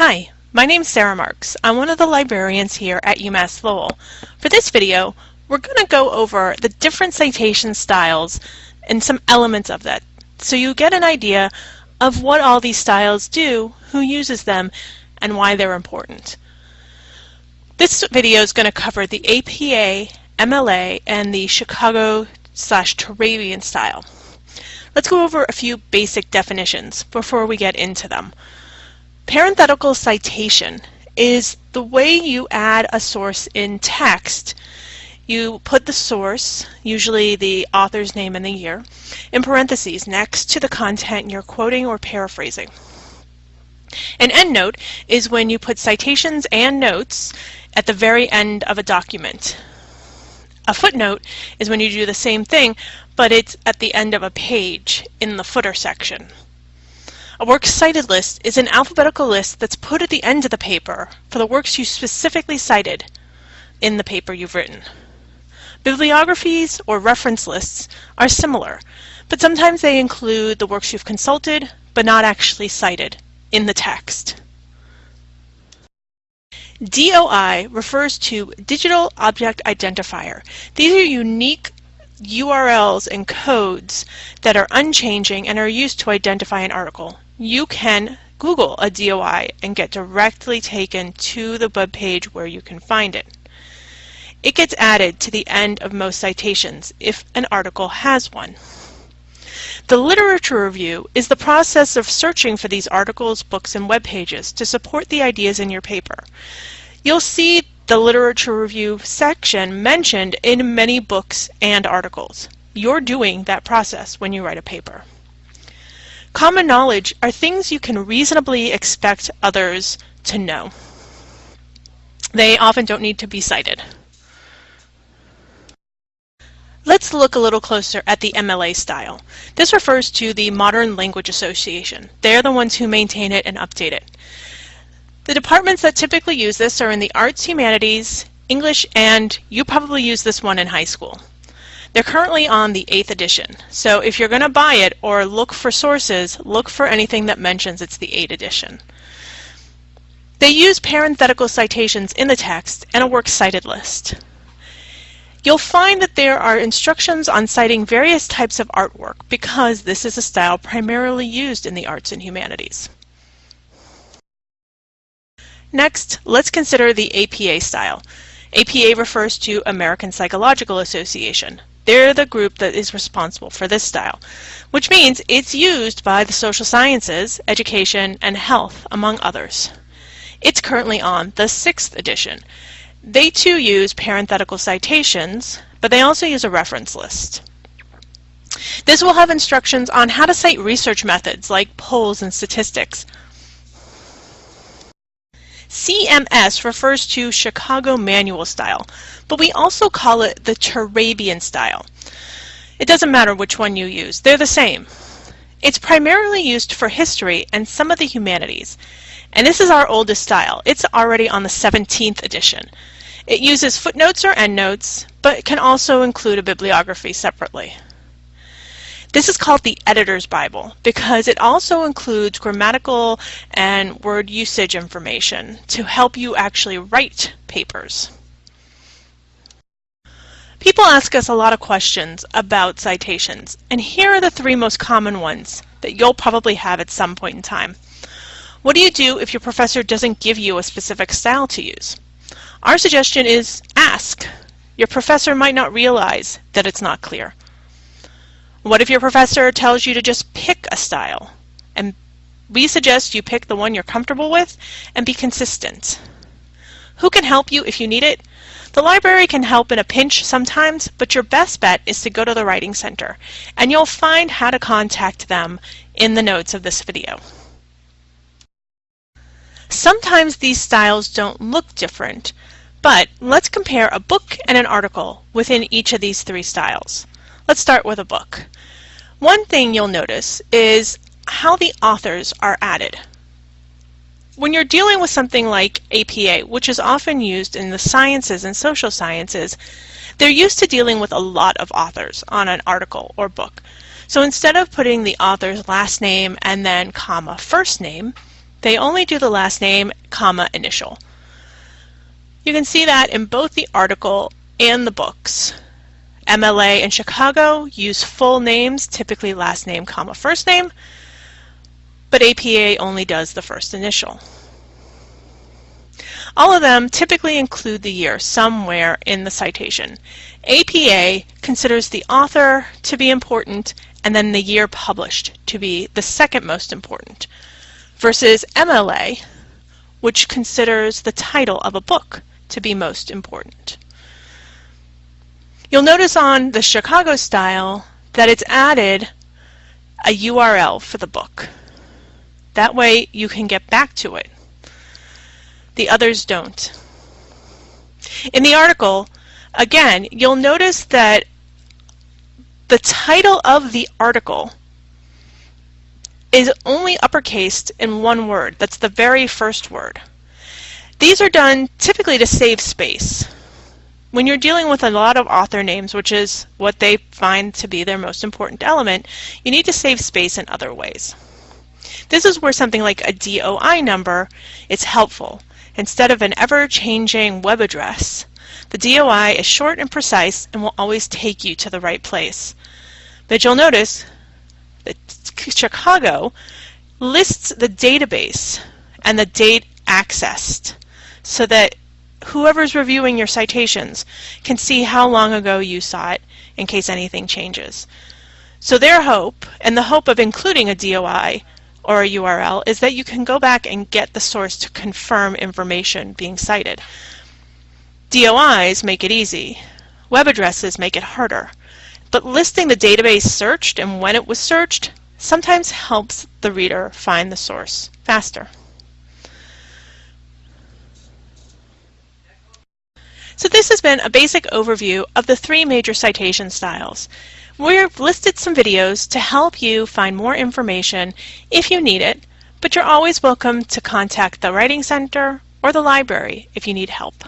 Hi, my name's Sara Marks. I'm one of the librarians here at UMass Lowell. For this video, we're going to go over the different citation styles and some elements of that, so you get an idea of what all these styles do, who uses them, and why they're important. This video is going to cover the APA, MLA, and the Chicago/Turabian style. Let's go over a few basic definitions before we get into them. Parenthetical citation is the way you add a source in text. You put the source, usually the author's name and the year, in parentheses next to the content you're quoting or paraphrasing. An endnote is when you put citations and notes at the very end of a document. A footnote is when you do the same thing, but it's at the end of a page in the footer section. A works cited list is an alphabetical list that's put at the end of the paper for the works you specifically cited in the paper you've written. Bibliographies or reference lists are similar, but sometimes they include the works you've consulted but not actually cited in the text. DOI refers to Digital Object Identifier. These are unique URLs and codes that are unchanging and are used to identify an article. You can Google a DOI and get directly taken to the web page where you can find it. It gets added to the end of most citations if an article has one. The literature review is the process of searching for these articles, books, and web pages to support the ideas in your paper. You'll see the literature review section mentioned in many books and articles. You're doing that process when you write a paper. Common knowledge are things you can reasonably expect others to know. They often don't need to be cited. Let's look a little closer at the MLA style. This refers to the Modern Language Association. They're the ones who maintain it and update it. The departments that typically use this are in the arts, humanities, English, and you probably use this one in high school. They're currently on the 8th edition, so if you're going to buy it or look for sources, look for anything that mentions it's the 8th edition. They use parenthetical citations in the text and a works cited list. You'll find that there are instructions on citing various types of artwork because this is a style primarily used in the arts and humanities. Next, let's consider the APA style. APA refers to American Psychological Association. They're the group that is responsible for this style, which means it's used by the social sciences, education, and health, among others. It's currently on the 6th edition. They too use parenthetical citations, but they also use a reference list. This will have instructions on how to cite research methods like polls and statistics. CMS refers to Chicago Manual style, but we also call it the Turabian style. It doesn't matter which one you use, they're the same. It's primarily used for history and some of the humanities, and this is our oldest style. It's already on the 17th edition. It uses footnotes or endnotes, but can also include a bibliography separately. This is called the Editor's Bible because it also includes grammatical and word usage information to help you actually write papers. People ask us a lot of questions about citations, and here are the 3 most common ones that you'll probably have at some point in time. What do you do if your professor doesn't give you a specific style to use? Our suggestion is ask. Your professor might not realize that it's not clear. What if your professor tells you to just pick a style? And we suggest you pick the one you're comfortable with and be consistent. Who can help you if you need it? The library can help in a pinch sometimes, but your best bet is to go to the Writing Center, and you'll find how to contact them in the notes of this video. Sometimes these styles don't look different, but let's compare a book and an article within each of these 3 styles. Let's start with a book. One thing you'll notice is how the authors are added. When you're dealing with something like APA, which is often used in the sciences and social sciences, they're used to dealing with a lot of authors on an article or book. So instead of putting the author's last name and then comma first name, They only do the last name, comma, initial. You can see that in both the article and the books. MLA and Chicago use full names, typically last name, comma, first name, but APA only does the first initial. All of them typically include the year somewhere in the citation. APA considers the author to be important and then the year published to be the second most important, versus MLA, which considers the title of a book to be most important. You'll notice on the Chicago style that it's added a URL for the book. That way you can get back to it. The others don't. In the article, again, you'll notice that the title of the article is only uppercased in one word. That's the very first word. These are done typically to save space. When you're dealing with a lot of author names, which is what they find to be their most important element, you need to save space in other ways. This is where something like a DOI number is helpful. Instead of an ever-changing web address, the DOI is short and precise and will always take you to the right place. But you'll notice that Chicago lists the database and the date accessed so that whoever's reviewing your citations can see how long ago you saw it in case anything changes. So their hope, and the hope of including a DOI or a URL, is that you can go back and get the source to confirm information being cited. DOIs make it easy. Web addresses make it harder. But listing the database searched and when it was searched sometimes helps the reader find the source faster. So this has been a basic overview of the 3 major citation styles. We've listed some videos to help you find more information if you need it, but you're always welcome to contact the Writing Center or the library if you need help.